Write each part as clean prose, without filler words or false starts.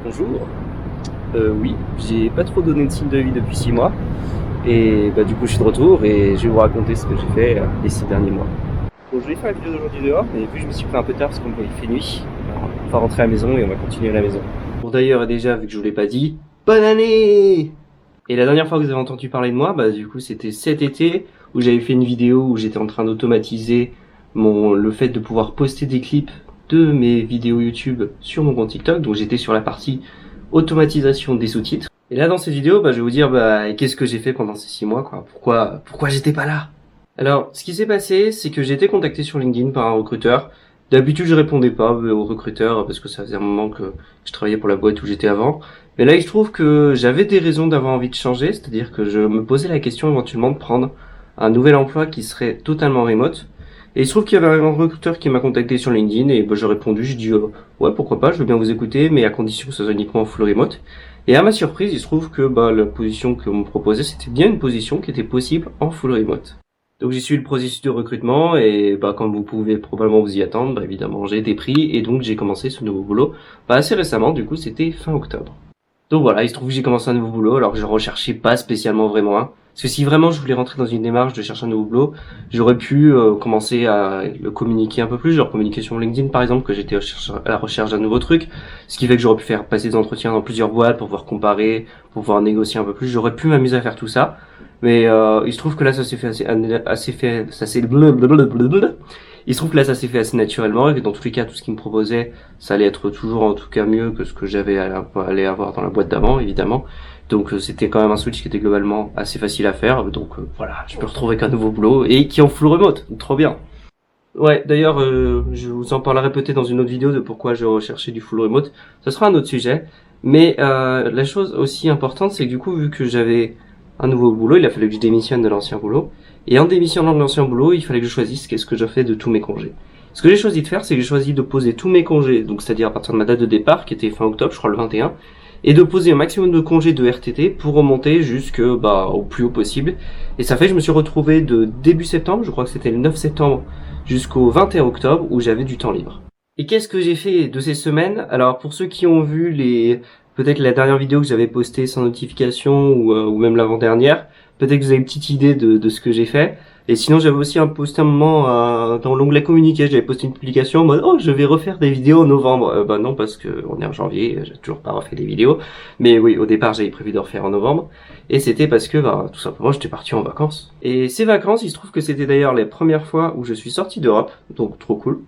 Bonjour. Oui, j'ai pas trop donné de signe de vie depuis 6 mois. Et bah du coup je suis de retour et je vais vous raconter ce que j'ai fait les 6 derniers mois. Bon, je vais faire la vidéo d'aujourd'hui dehors, mais vu que je me suis pris un peu tard parce qu'il fait nuit, on va rentrer à la maison et on va continuer à la maison. Bon d'ailleurs, déjà, vu que je vous l'ai pas dit, bonne année! Et la dernière fois que vous avez entendu parler de moi, bah du coup c'était cet été où j'avais fait une vidéo où j'étais en train d'automatiser le fait de pouvoir poster des clips de mes vidéos YouTube sur mon compte TikTok. Donc j'étais sur la partie automatisation des sous-titres. Et là dans cette vidéo, bah je vais vous dire qu'est-ce que j'ai fait pendant ces 6 mois, quoi. Pourquoi j'étais pas là? Alors, ce qui s'est passé, c'est que j'ai été contacté sur LinkedIn par un recruteur. D'habitude, je répondais pas aux recruteurs parce que ça faisait un moment que je travaillais pour la boîte où j'étais avant. Mais là, il se trouve que j'avais des raisons d'avoir envie de changer, c'est-à-dire que je me posais la question éventuellement de prendre un nouvel emploi qui serait totalement remote. Et il se trouve qu'il y avait un recruteur qui m'a contacté sur LinkedIn et j'ai répondu, j'ai dit ouais, pourquoi pas, je veux bien vous écouter, mais à condition que ce soit uniquement en full remote. Et à ma surprise, il se trouve que la position qu'on me proposait, c'était bien une position qui était possible en full remote. Donc j'ai suivi le processus de recrutement et comme vous pouvez probablement vous y attendre, évidemment j'ai été pris et donc j'ai commencé ce nouveau boulot assez récemment, du coup c'était fin octobre. Donc voilà, il se trouve que j'ai commencé un nouveau boulot alors que je recherchais pas spécialement vraiment un. Parce que si vraiment je voulais rentrer dans une démarche de chercher un nouveau boulot, j'aurais pu commencer à le communiquer un peu plus, genre communiquer sur LinkedIn par exemple, que j'étais à la recherche d'un nouveau truc, ce qui fait que j'aurais pu faire passer des entretiens dans plusieurs boîtes pour pouvoir comparer, pour pouvoir négocier un peu plus, j'aurais pu m'amuser à faire tout ça. Mais il se trouve que là ça s'est fait il se trouve que là ça s'est fait assez naturellement et que dans tous les cas tout ce qu'il me proposait ça allait être toujours en tout cas mieux que ce que j'avais allé avoir dans la boîte d'avant évidemment. Donc c'était quand même un switch qui était globalement assez facile à faire. Donc voilà, je me retrouve avec un nouveau boulot et qui est en full remote. Trop bien. Ouais, d'ailleurs, je vous en parlerai peut-être dans une autre vidéo de pourquoi je recherchais du full remote. Ce sera un autre sujet. Mais la chose aussi importante, c'est que du coup, vu que j'avais un nouveau boulot, il a fallu que je démissionne de l'ancien boulot. Et en démissionnant de l'ancien boulot, il fallait que je choisisse qu'est-ce que je fais de tous mes congés. Ce que j'ai choisi de faire, c'est que j'ai choisi de poser tous mes congés, donc c'est-à-dire à partir de ma date de départ, qui était fin octobre, je crois le 21, et de poser un maximum de congés de RTT pour remonter jusque au plus haut possible. Et ça fait que je me suis retrouvé de début septembre, je crois que c'était le 9 septembre, jusqu'au 21 octobre où j'avais du temps libre. Et qu'est-ce que j'ai fait de ces semaines? Alors pour ceux qui ont vu peut-être la dernière vidéo que j'avais postée sans notification ou même l'avant-dernière, peut-être que vous avez une petite idée de ce que j'ai fait. Et sinon j'avais aussi posté un moment dans l'onglet communiqué, j'avais posté une publication en mode oh je vais refaire des vidéos en novembre. Non parce que on est en janvier, j'ai toujours pas refait des vidéos. Mais oui au départ j'avais prévu de refaire en novembre. Et c'était parce que tout simplement j'étais parti en vacances. Et ces vacances il se trouve que c'était d'ailleurs les premières fois où je suis sorti d'Europe, donc trop cool.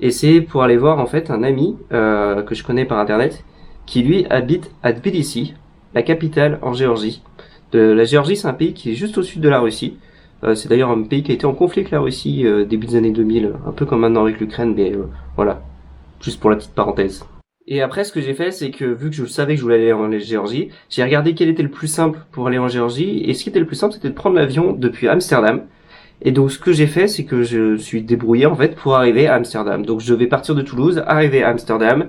Et c'est pour aller voir en fait un ami que je connais par internet qui lui habite à Tbilissi, la capitale en Géorgie. La Géorgie c'est un pays qui est juste au sud de la Russie. C'est d'ailleurs un pays qui a été en conflit avec la Russie début des années 2000, un peu comme maintenant avec l'Ukraine, mais voilà, juste pour la petite parenthèse. Et après, ce que j'ai fait, c'est que vu que je savais que je voulais aller en Géorgie, j'ai regardé quel était le plus simple pour aller en Géorgie, et ce qui était le plus simple, c'était de prendre l'avion depuis Amsterdam. Et donc, ce que j'ai fait, c'est que je suis débrouillé, en fait, pour arriver à Amsterdam. Donc, je vais partir de Toulouse, arriver à Amsterdam,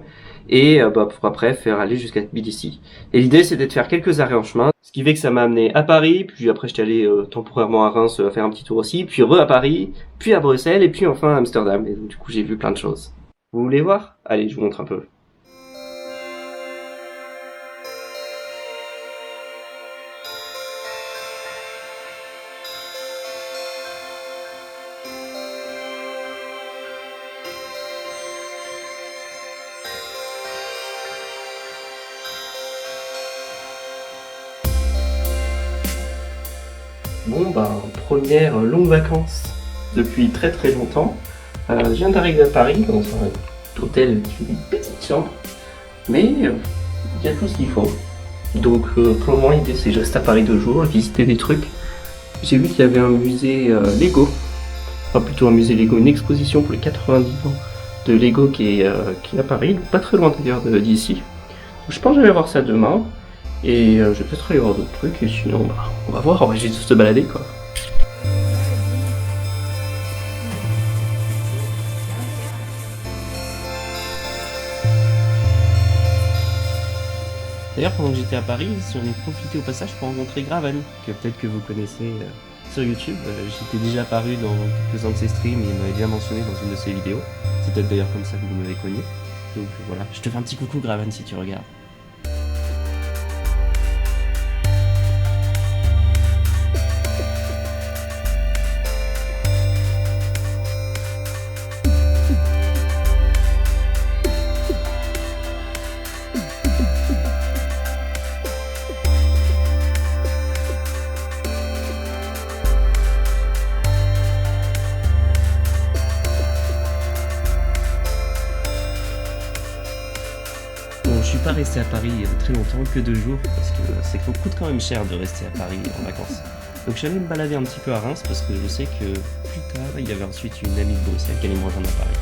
et pour après faire aller jusqu'à Tbilissi. Et l'idée, c'était de faire quelques arrêts en chemin, ce qui fait que ça m'a amené à Paris, puis après, j'étais allé temporairement à Reims faire un petit tour aussi, puis à Paris, puis à Bruxelles, et puis enfin à Amsterdam. Et donc, du coup, j'ai vu plein de choses. Vous voulez voir? Allez, je vous montre un peu. Bon, première longue vacances depuis très très longtemps. Je viens d'arriver à Paris dans un hôtel qui fait une petite chambre, mais il y a tout ce qu'il faut. Donc pour le moment, l'idée c'est je reste à Paris 2 jours, visiter des trucs. J'ai vu qu'il y avait un musée Lego, enfin plutôt un musée Lego, une exposition pour les 90 ans de Lego qui est à Paris, pas très loin d'ailleurs d'ici. Je pense que je vais voir ça demain. Et je vais peut-être aller voir d'autres trucs, et sinon, on va voir, on va juste se balader, quoi. D'ailleurs, pendant que j'étais à Paris, j'en ai profité au passage pour rencontrer Graven, que peut-être que vous connaissez sur YouTube. J'étais déjà apparu dans quelques-uns de ses streams, et il m'avait déjà mentionné dans une de ses vidéos. C'est peut-être d'ailleurs comme ça que vous m'avez connu. Donc voilà, je te fais un petit coucou Graven si tu regardes. peux pas rester à Paris très longtemps, que 2 jours, parce que ça coûte quand même cher de rester à Paris en vacances. Donc je suis allé me balader un petit peu à Reims parce que je sais que plus tard, il y avait ensuite une amie de Bruxelles qui allait me rejoindre à Paris.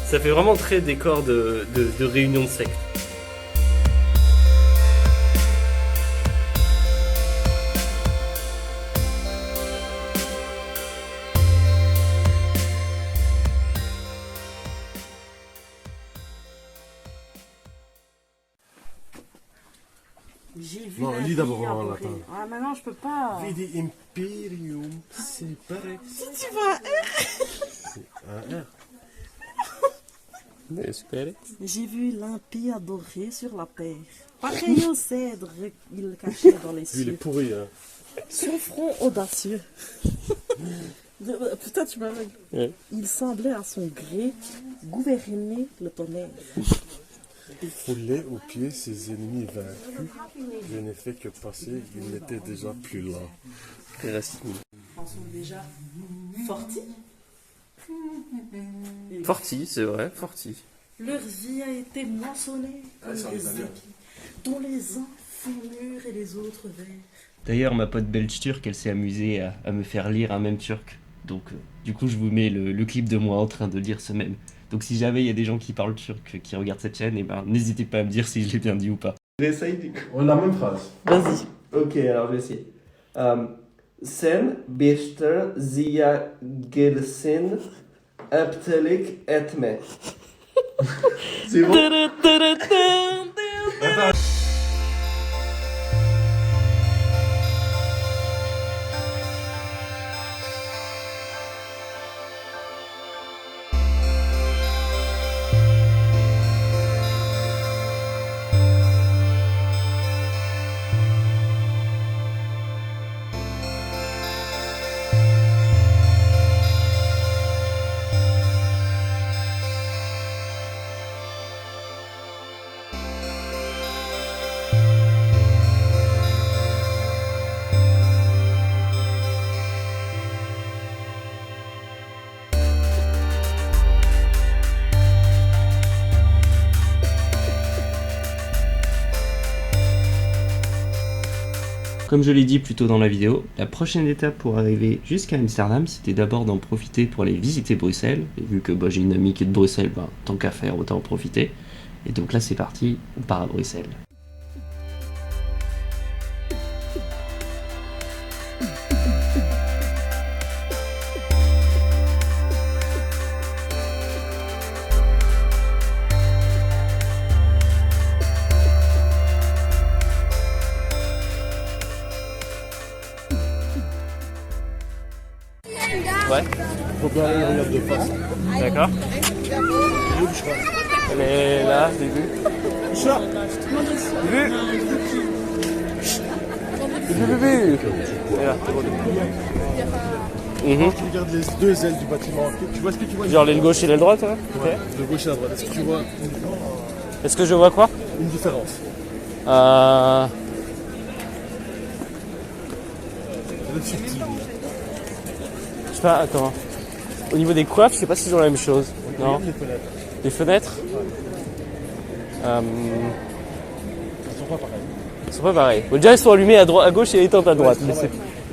Ça fait vraiment très décor de réunion de secte. J'ai vu. Non, lis d'abord en latin. Ah, maintenant je peux pas. Vidi Imperium Separe. Si tu vois. Un R. J'ai vu l'impie adoré sur la terre. Pareil au cèdre, il cachait dans les Lui, il est cieux. pourri, hein. Son front audacieux. Putain, tu m'as vu. Ouais. Il semblait à son gré gouverner le tonnerre. Foulait aux pieds ses ennemis vaincus. Je n'ai fait que passer, il n'était déjà plus là. Ils sont déjà fortis. Forti, c'est vrai, Forti. Leur vie a été moissonnée comme des épis, dont les uns font mûrs et les autres verts. D'ailleurs, ma pote belge turque, elle s'est amusée à me faire lire un même turc. Donc, du coup, je vous mets le clip de moi en train de lire ce même. Donc, si jamais il y a des gens qui parlent turc, qui regardent cette chaîne, et ben, n'hésitez pas à me dire si je l'ai bien dit ou pas. J'essaye du coup. On a la même phrase. Vas-y. Ok, alors je vais essayer. Sen beşter ziya gelsin aptelik etme. C'est bon? Comme je l'ai dit plus tôt dans la vidéo, la prochaine étape pour arriver jusqu'à Amsterdam, c'était d'abord d'en profiter pour aller visiter Bruxelles. Et vu que j'ai une amie qui est de Bruxelles, tant qu'à faire, autant en profiter. Et donc là c'est parti, on part à Bruxelles. Ouais. Faut bien aller regarder de face. D'accord. Elle est là, j'ai vu. Chat. Vu. Vu. Elle est là, c'est bon. Tu regardes les deux ailes du bâtiment. Tu vois ce que tu vois? Genre l'aile gauche et l'aile droite, ouais. Ouais, de gauche à droite. Est-ce que tu vois Est-ce que je vois quoi? une différence? C'est subtil. Je sais pas, attends. Au niveau des coiffes, je sais pas si ils ont la même chose. Non. Regarde les fenêtres. Les fenêtres Elles sont pas pareilles. Ils sont pas pareils. Bon, déjà, elles sont allumées à gauche et éteintes à droite.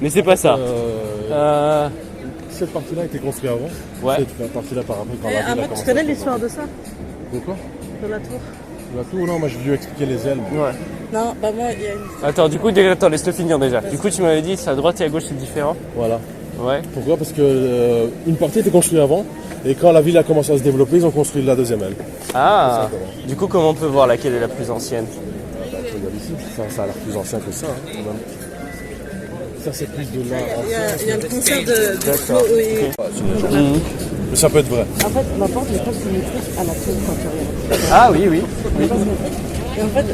Mais c'est pas ça. cette partie-là a été construite avant. Ouais. Cette partie-là par rapport par la ville a Tu commencé connais à se l'histoire de ça? De quoi? De la tour? La tour, non, moi je vais lui expliquer les ailes. Ouais. Non, bah moi, il y a une... Attends, du coup, attends, laisse-le finir déjà. Du coup, tu m'avais dit, c'est à droite et à gauche, c'est différent. Voilà. Ouais. Pourquoi? Parce que une partie était construite avant, et quand la ville a commencé à se développer, ils ont construit la deuxième aile. Ah. Du coup, comment on peut voir laquelle est la plus ancienne? Regarde ici, ça a l'air plus ancien que ça, hein, quand même. Ça c'est plus de là. Il y a le concert de D'accord. Flo et... Mais ça peut être vrai. En fait, la porte n'est pas symétrique à la tour quand tu regardes. Ah oui, oui. Et en fait,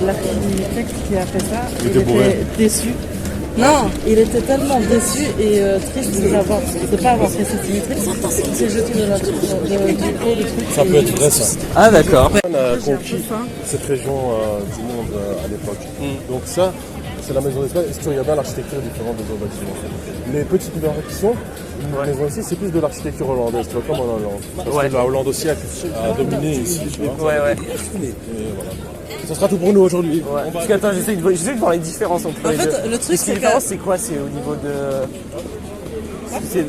l'architecte qui a fait ça, il était bourré. était déçu. Non, il était tellement déçu et triste de ne pas avoir fait cette symétrie. Il s'est jeté de la tour, du haut, du truc. Ça peut être vrai ça. Ah d'accord. On a conquis cette région du monde à l'époque. Donc ça, c'est la maison d'Espagne. Et si tu regardes bien, l'architecture est différente des autres bâtiments. Les petites maisons qui sont, les maisons ici, c'est plus de l'architecture hollandaise, tu vois, comme en Hollande. Parce que la Hollande aussi a dominé ici, tu vois. Ouais, ouais. Et voilà. Ça sera tout pour nous aujourd'hui. Ouais. Parce que, attends, j'essaie de voir les différences entre les deux. En fait, le truc, Les c'est différences, que... c'est quoi? C'est au niveau de...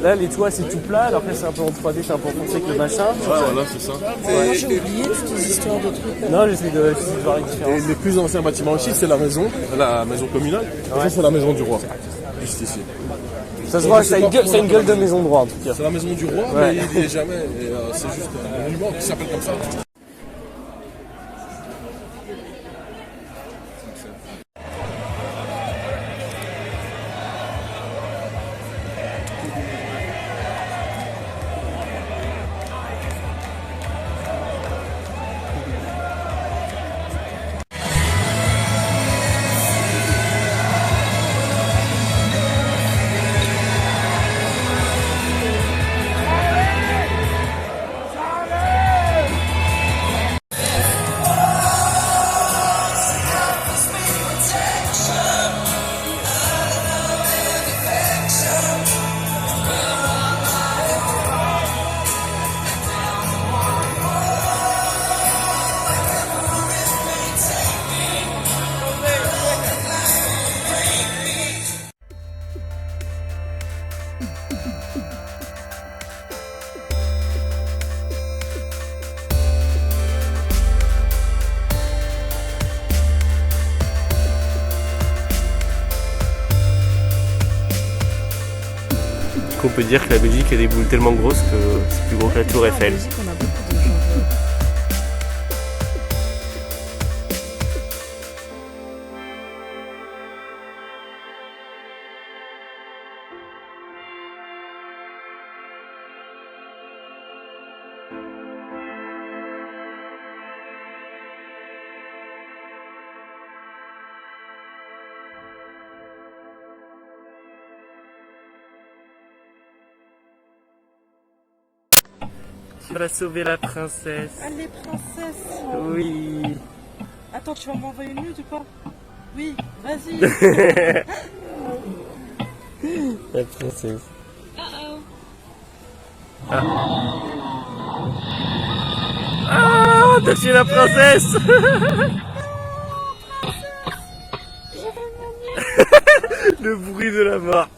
Là, les toits, c'est tout plat, alors que c'est un peu en 3D, c'est un peu enfoncé avec le machin. Ouais, voilà, c'est ça. Moi, j'ai oublié toutes les histoires de trucs. Non, j'essaie de voir les Et différences. les plus anciens bâtiments ici, c'est la maison communale. Et ça, c'est la maison du roi. Juste ici. Ça se voit, ça a une gueule de maison droit, en tout cas. C'est la maison du roi, Ouais. mais il n'y est jamais. Et c'est juste un monument qui s'appelle comme ça. On peut dire que la Belgique a des boules tellement grosses que c'est plus gros que la tour Eiffel. On a beaucoup de changements. Tu vas sauver la princesse. Allez, princesse. Oui. Attends, tu vas m'envoyer une nude ou pas? Oui, vas-y. La princesse. Ah, t'as tué la princesse. Le bruit de la mort.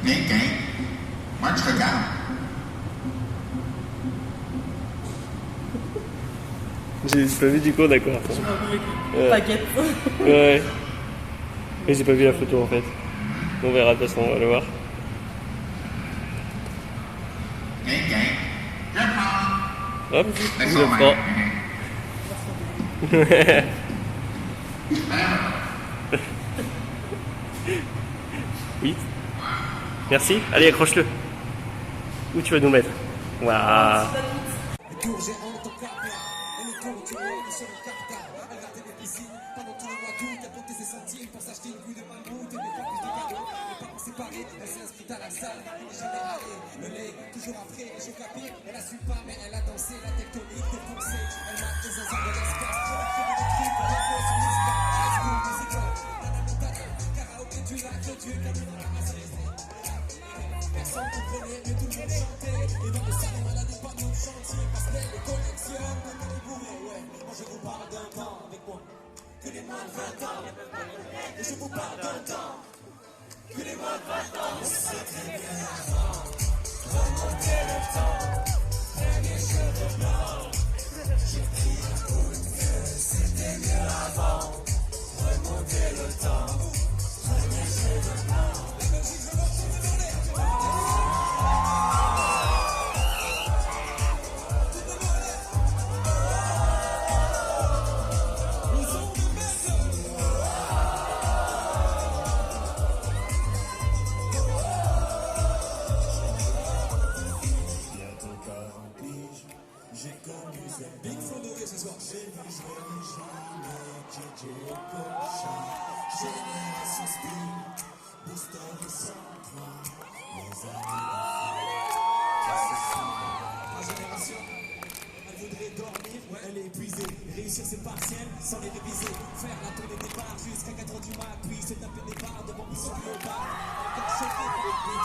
J'adore. Moi, je regarde. J'ai pas vu du coup, d'accord. Baguette. Ouais. Mais j'ai pas vu la photo en fait. On verra de toute façon, on va le voir. Hop, je le prends. Oui. Merci. Allez, accroche-le. Où tu vas nous mettre? Waouh. Réussir ses partiels sans les réviser. Faire la tournée des bars jusqu'à 4h du mat. Puis se taper des bars devant Mission Global. Encore chauffé par les petits.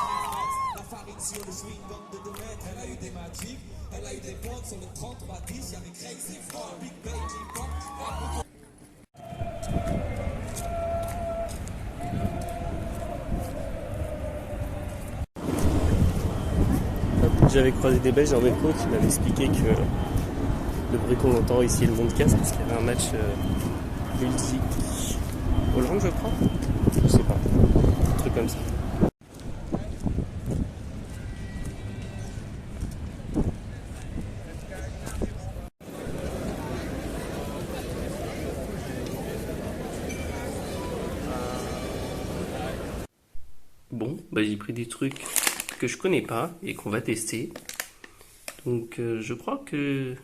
La farine sur le chewing-gum de 2 mètres. Elle a eu des magic. Elle a eu des potes sur le 3310. Y'avait Crazy Frog, Big Baby Pop. J'avais croisé des Belges en métro qui m'avaient expliqué que le bruit qu'on entend ici est le monde casse parce qu'il y avait un match Belgique-Hollande, je crois. Je sais pas. Un truc comme ça. Bon, bah j'ai pris des trucs que je connais pas et qu'on va tester. Donc je crois que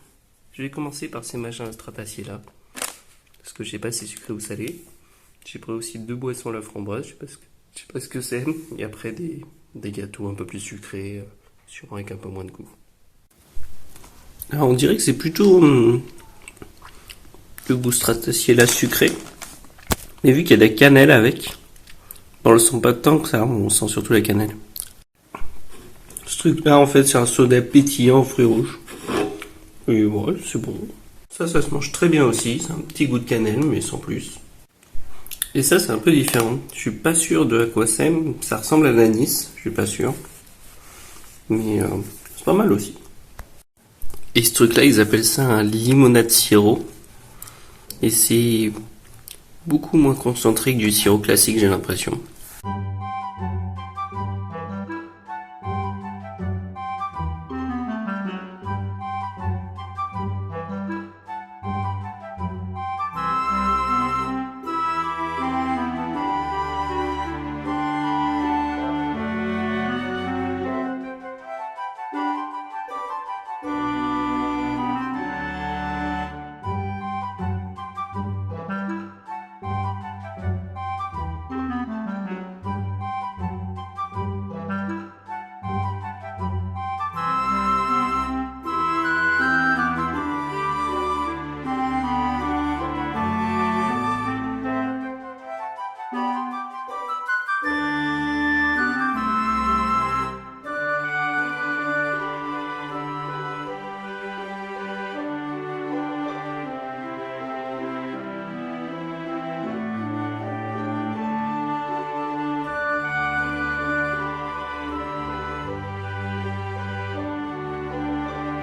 je vais commencer par ces machins stratacés là. Parce que je sais pas si c'est sucré ou salé. J'ai pris aussi 2 boissons à la framboise, je sais pas ce que c'est. Et après des gâteaux un peu plus sucrés, sûrement avec un peu moins de goût. Alors on dirait que c'est plutôt le goût stratacé là sucré. Mais vu qu'il y a de la cannelle avec, on le sent pas tant que ça, on sent surtout la cannelle. Ce truc là en fait c'est un soda pétillant aux fruits rouges. Et ouais, c'est bon. Ça se mange très bien aussi, c'est un petit goût de cannelle mais sans plus. Et ça c'est un peu différent, je suis pas sûr de à quoi c'est, ça ressemble à l'anis, je suis pas sûr. Mais c'est pas mal aussi. Et ce truc là ils appellent ça un limonade sirop. Et c'est beaucoup moins concentré que du sirop classique j'ai l'impression.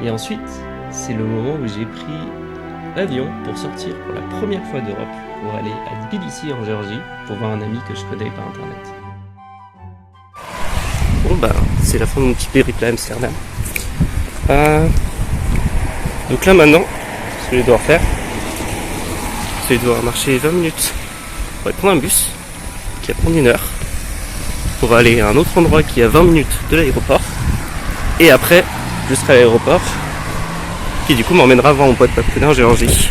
Et ensuite, c'est le moment où j'ai pris l'avion pour sortir pour la première fois d'Europe, pour aller à Tbilissi en Géorgie, pour voir un ami que je connais par internet. Bon bah, c'est la fin de mon petit périple à Amsterdam. Donc là maintenant, ce que je vais devoir faire, c'est que je vais devoir marcher 20 minutes pour aller prendre un bus qui va prendre 1 heure pour aller à un autre endroit qui est à 20 minutes de l'aéroport. Et après, jusqu'à l'aéroport, qui du coup m'emmènera voir mon pote Papounet en Géorgie.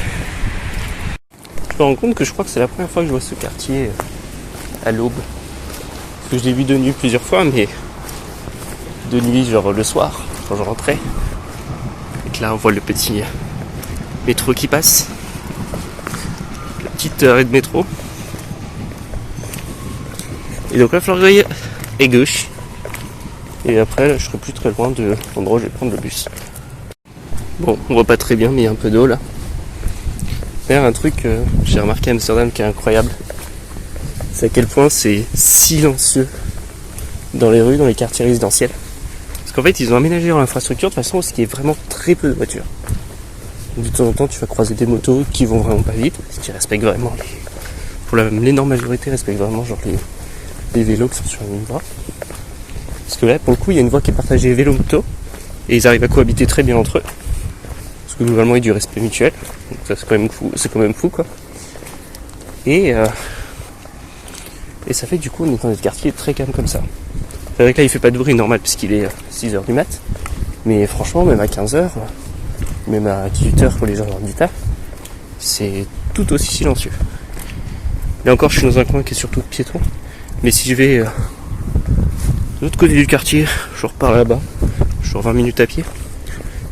Je me rends compte que je crois que c'est la première fois que je vois ce quartier à l'aube. Parce que je l'ai vu de nuit plusieurs fois, mais de nuit genre le soir, quand je rentrais. Et que là on voit le petit métro qui passe. La petite arrêt de métro. Et donc là il va falloir que j'aille à gauche. Et après, là, je serai plus très loin de l'endroit où je vais prendre le bus. Bon, on voit pas très bien, mais il y a un peu d'eau là. D'ailleurs, un truc que j'ai remarqué à Amsterdam qui est incroyable, c'est à quel point c'est silencieux dans les rues, dans les quartiers résidentiels. Parce qu'en fait, ils ont aménagé leur infrastructure de façon à ce qu'il y ait vraiment très peu de voitures. Donc, de temps en temps, tu vas croiser des motos qui vont vraiment pas vite, parce qu'ils respectent vraiment pour l'énorme majorité, respectent vraiment genre les vélos qui sont sur une voie. Parce que là, pour le coup, il y a une voie qui est partagée vélo-moto, et ils arrivent à cohabiter très bien entre eux. Parce que globalement, il y a du respect mutuel. Donc ça, c'est quand même fou, quoi. Et ça fait du coup, on est dans des quartiers très calmes comme ça. C'est vrai que là, il fait pas de bruit normal puisqu'il est 6h du mat. Mais franchement, même à 15h, même à 18h pour les gens du taf, c'est tout aussi silencieux. Là encore, je suis dans un coin qui est surtout piéton. Mais si je vais de l'autre côté du quartier, je repars là-bas, je suis 20 minutes à pied.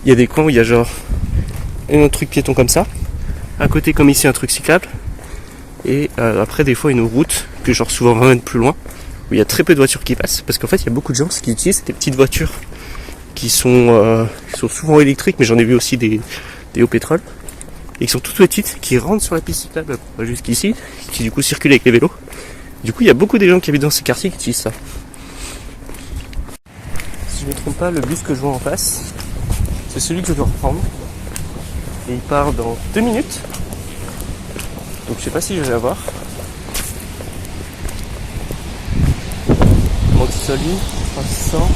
Il y a des coins où il y a genre un truc piéton comme ça. À côté, comme ici, un truc cyclable. Et après, des fois, une route, puis genre souvent 20 mètres plus loin, où il y a très peu de voitures qui passent. Parce qu'en fait, il y a beaucoup de gens qui utilisent des petites voitures qui sont souvent électriques, mais j'en ai vu aussi des au pétrole. Et qui sont toutes petites, qui rentrent sur la piste cyclable jusqu'ici, qui du coup circulent avec les vélos. Du coup, il y a beaucoup de gens qui habitent dans ces quartiers qui utilisent ça. Si je ne me trompe pas, le bus que je vois en face, c'est celui que je dois reprendre. Et il part dans 2 minutes. Donc je sais pas si je vais l'avoir. Monticelli, 300.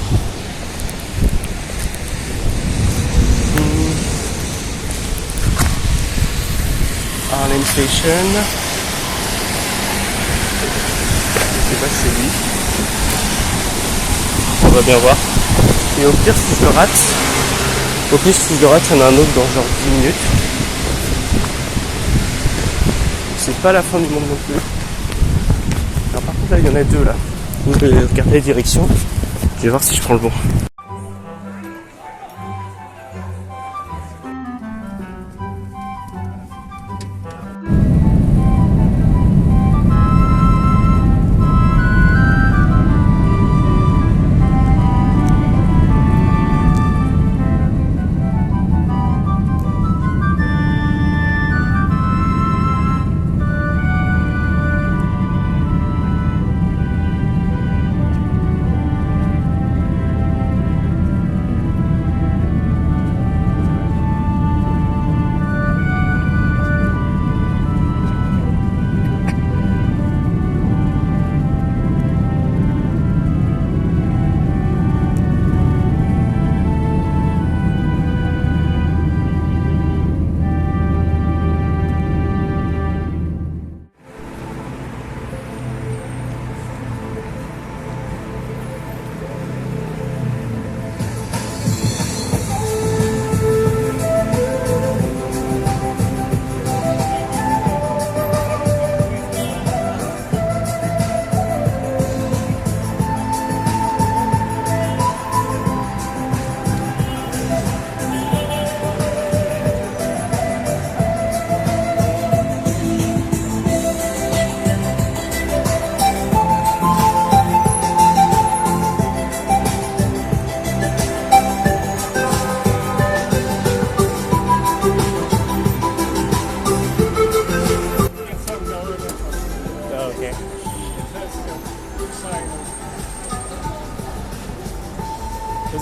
Harlem Station. Je sais pas si c'est lui. On va bien voir. Et au pire si je le rate, il y en a un autre dans genre 10 minutes. C'est pas la fin du monde non plus. Alors par contre là il y en a 2 là. Donc je vais regarder les directions. Je vais voir si je prends le bon.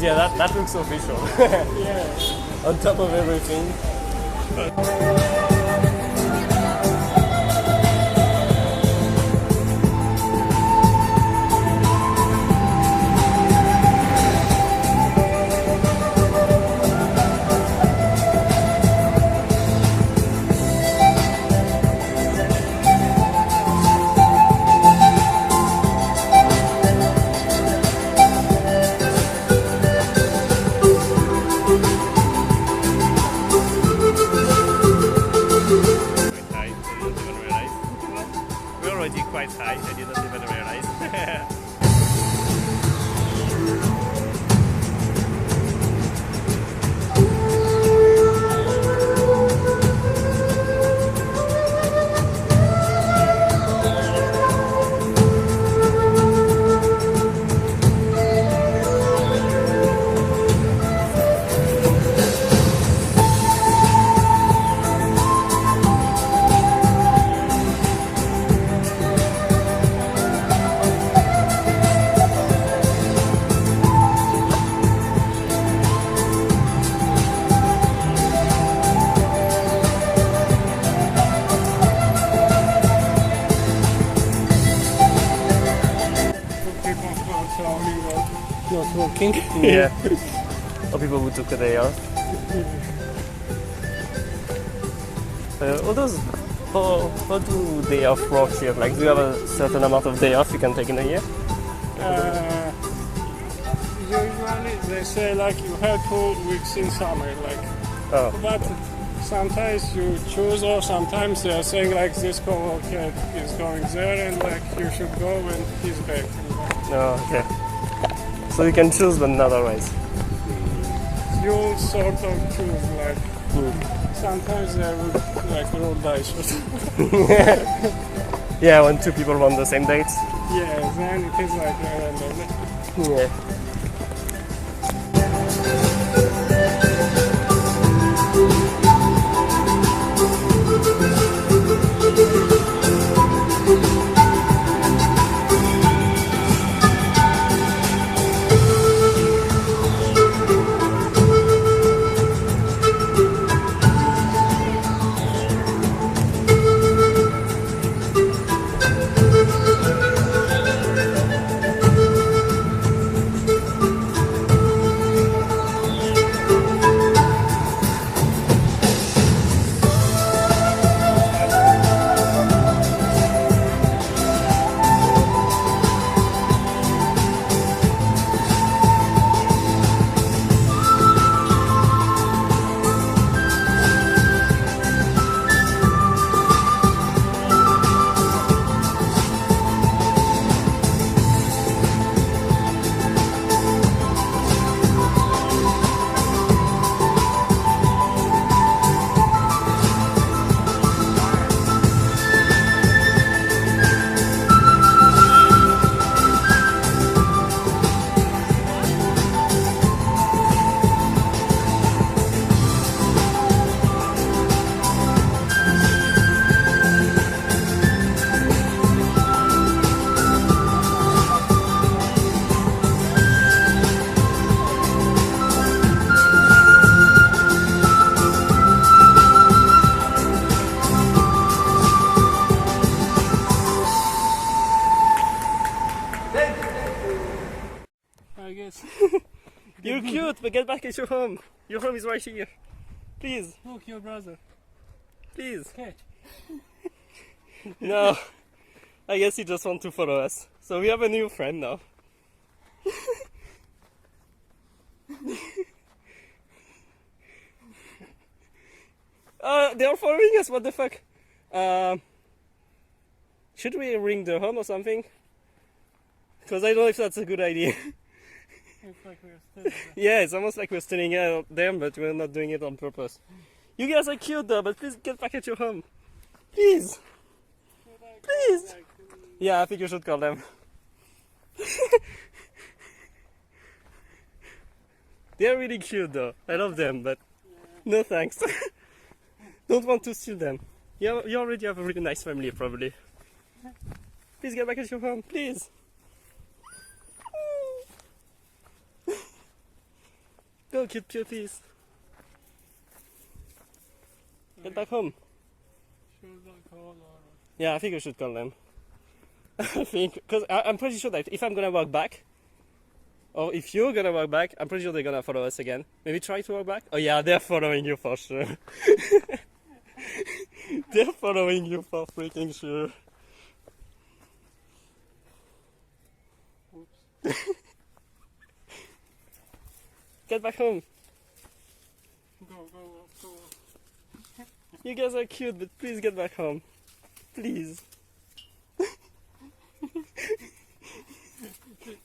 Yeah, that looks official. Yeah. On top of everything. working. Yeah. Or people who took a day off. How do day off work here? Like, do you have a certain amount of day off you can take in a year? Usually they say like you have 2 weeks in summer, like. Oh. But sometimes you choose, or sometimes they are saying like this co-worker is going there and like you should go when he's back. No, okay. So you can choose, but not always. You sort of choose like. Sometimes they would like roll dice or something. Yeah, when two people want the same dates. Yeah, then it is like random. Yeah. I guess. You're cute, but get back at your home. Your home is right here. Please, Look, your brother. please. Catch. No. I guess he just wants to follow us. So we have a new friend now. They are following us, what the fuck? Should we ring the home or something? Because I don't know if that's a good idea. It's like we're still there. Yeah, it's almost like we're stealing them, but we're not doing it on purpose. You guys are cute though, but please get back at your home. Please. Please. Yeah, I think you should call them. They're really cute though. I love them, but no thanks. Don't want to steal them. You already have a really nice family, probably. Please get back at your home, please. Go, cute cuties. Get back home. Should I call or? Yeah, I think we should call them. I think, because I'm pretty sure that if I'm gonna walk back, or if you're gonna walk back, I'm pretty sure they're gonna follow us again. Maybe try to walk back? Oh yeah, they're following you for sure. They're following you for freaking sure. Get back home. Go. You guys are cute, but please get back home. Please.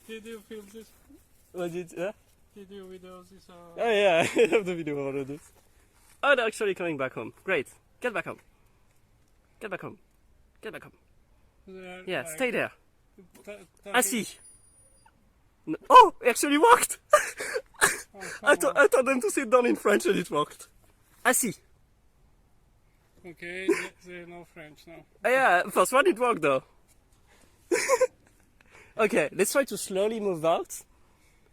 Did you feel this? What did Did you video this? Oh yeah, I have the video of this. Oh, they're actually coming back home. Great. Get back home. Get back home. Get back home. Yeah, stay there. Assis. No. Oh, it actually worked! I told them to sit down in French and it worked. Assis. Okay, they know French now. Yeah, first one it worked though. Okay, let's try to slowly move out.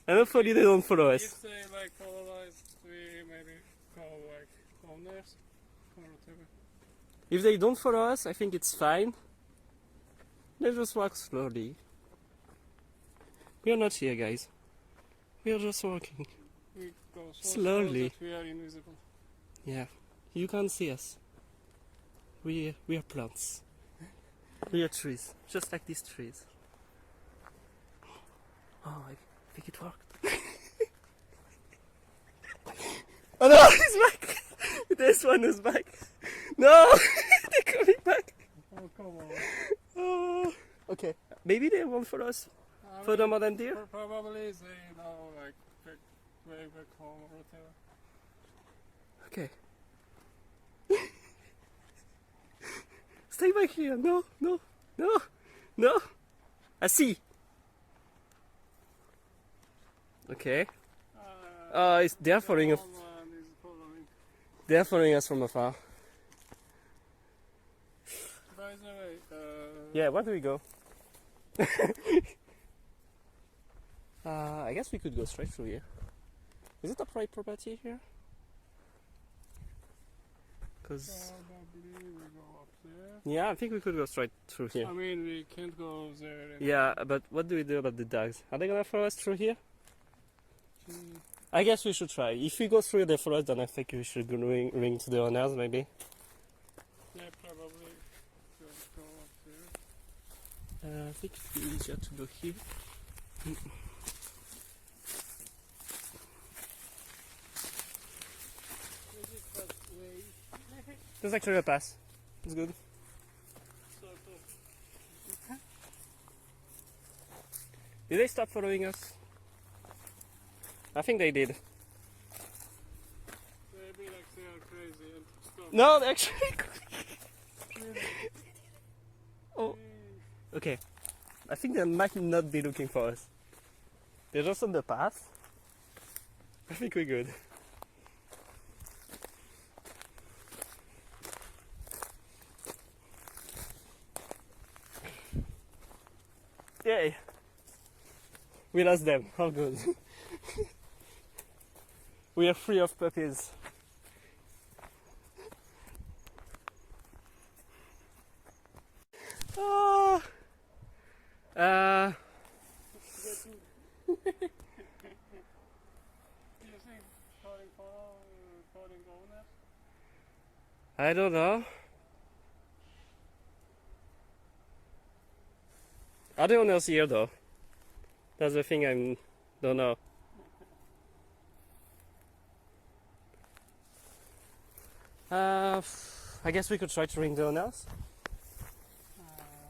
And hopefully they don't follow us. If they like follow us, we maybe call like owners or whatever. If they don't follow us, I think it's fine. Let's just walk slowly. We're not here, guys. We are just walking. We go so Slowly. slow that we are invisible. Yeah. You can't see us. We are plants. We are trees. Just like these trees. Oh, I think it worked. Oh no, he's back! This one is back. No! They're coming back. Oh, come on. Oh. Okay. Maybe they won't follow us I further mean, more than deer. Probably they know, like, way back home or whatever. Okay. Stay back here. No, no, no, no. I see. Okay. They're following us. Someone is following. They're following us from afar. By the way, Yeah, where do we go? I guess we could go straight through here. Is it a private property here? Because probably we go up there. yeah, I think we could go straight through here. I mean, we can't go there. Yeah, but what do we do about the dogs? Are they gonna follow us through here? Actually, I guess we should try. If we go through the forest, then I think we should go ring to the owners, maybe. yeah, probably just go up there. I think it'd be easier to go here. Is it that way? There's actually a pass. It's good. Sort of. Did they stop following us? I think they did. Maybe like they are crazy and stop. No, they actually. Oh. Okay. I think they might not be looking for us. They're just on the path. I think we're good. Yay! We lost them. How good. We are free of puppies. Ah. Do you think calling owners? I don't know. Are the owners here though? That's the thing I don't know. I guess we could try to ring the owners.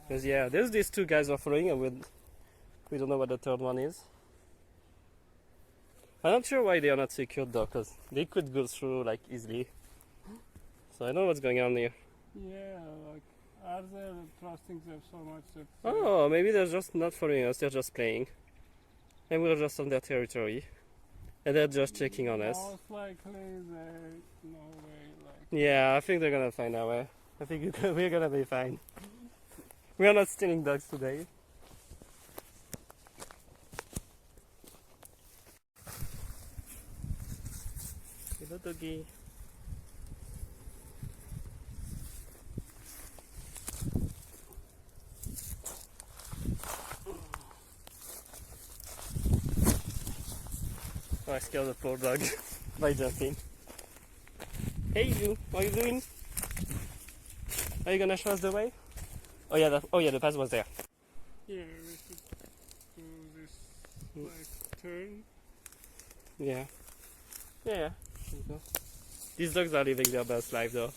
Because yeah, there's these two guys who are following and we don't know what the third one is. I'm not sure why they are not secured though, because they could go through like easily. So I don't know what's going on here. Yeah, like, are they trusting them so much that... Oh, maybe they're just not following us, they're just playing. And we're just on their territory. And they're just checking on us. Most likely they... No way, like... Yeah, I think they're gonna find our way. I think we're gonna be fine. We are not stealing dogs today. Hello, doggy. Oh, I scared the poor dog by jumping. Hey you, what are you doing? Are you gonna show us the way? Oh yeah, the path was there. Yeah, we should do this, like, turn. Yeah. Yeah. There you go. These dogs are living their best life though.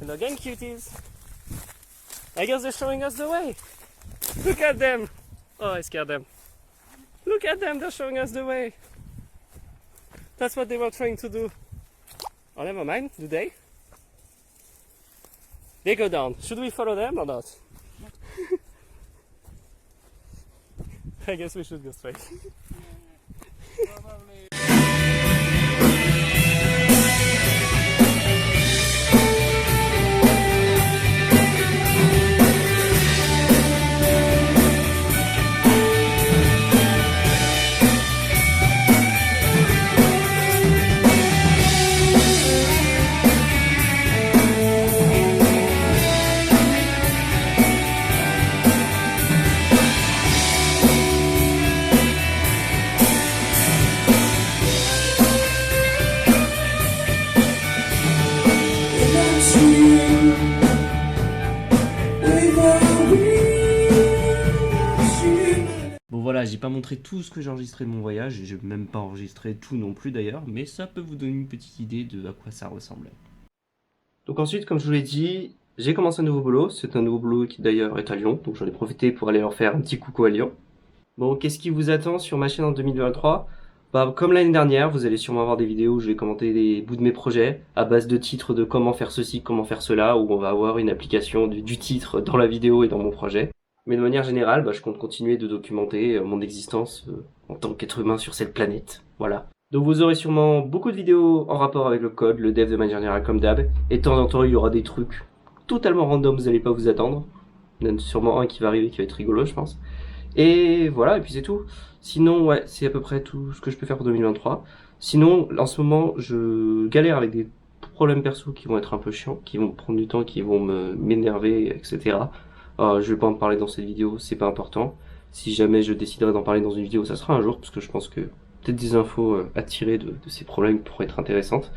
And again, cuties. I guess they're showing us the way. Look at them. Oh, I scared them. Look at them, they're showing us the way. That's what they were trying to do. Oh, never mind. Do they? They go down. Should we follow them or not? I guess we should go straight. Probably... Bon voilà, j'ai pas montré tout ce que j'ai enregistré de mon voyage, et j'ai même pas enregistré tout non plus d'ailleurs, mais ça peut vous donner une petite idée de à quoi ça ressemblait. Donc ensuite, comme je vous l'ai dit, j'ai commencé un nouveau boulot. C'est un nouveau boulot qui d'ailleurs est à Lyon, donc j'en ai profité pour aller leur faire un petit coucou à Lyon. Bon, qu'est-ce qui vous attend sur ma chaîne en 2023? Bah, comme l'année dernière, vous allez sûrement avoir des vidéos où je vais commenter des bouts de mes projets à base de titres de comment faire ceci, comment faire cela, où on va avoir une application du titre dans la vidéo et dans mon projet. Mais de manière générale, bah, je compte continuer de documenter mon existence en tant qu'être humain sur cette planète. Voilà. Donc vous aurez sûrement beaucoup de vidéos en rapport avec le code, le dev de manière générale comme d'hab. Et de temps en temps, il y aura des trucs totalement random, vous n'allez pas vous attendre. Il y en a sûrement un qui va arriver qui va être rigolo, je pense. Et voilà, et puis c'est tout. Sinon, ouais, c'est à peu près tout ce que je peux faire pour 2023. Sinon, en ce moment, je galère avec des problèmes perso qui vont être un peu chiants, qui vont prendre du temps, qui vont m'énerver, etc. Je vais pas en parler dans cette vidéo, c'est pas important. Si jamais je déciderai d'en parler dans une vidéo, ça sera un jour, parce que je pense que peut-être des infos à tirer de ces problèmes pourraient être intéressantes.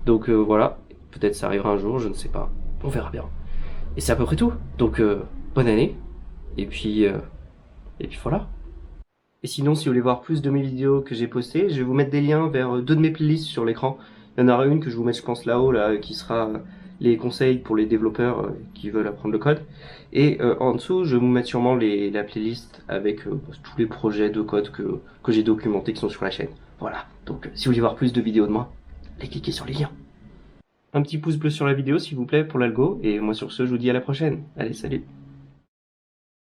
Donc voilà, peut-être ça arrivera un jour, je ne sais pas. On verra bien. Et c'est à peu près tout. Donc bonne année. Et puis voilà. Et sinon, si vous voulez voir plus de mes vidéos que j'ai postées, je vais vous mettre des liens vers 2 de mes playlists sur l'écran. Il y en aura une que je vous mets, je pense, là-haut, là, qui sera les conseils pour les développeurs qui veulent apprendre le code. Et en dessous, je vais vous mettre sûrement la playlist avec tous les projets de code que j'ai documentés qui sont sur la chaîne. Voilà. Donc, si vous voulez voir plus de vidéos de moi, allez cliquer sur les liens. Un petit pouce bleu sur la vidéo, s'il vous plaît, pour l'algo. Et moi, sur ce, je vous dis à la prochaine. Allez, salut!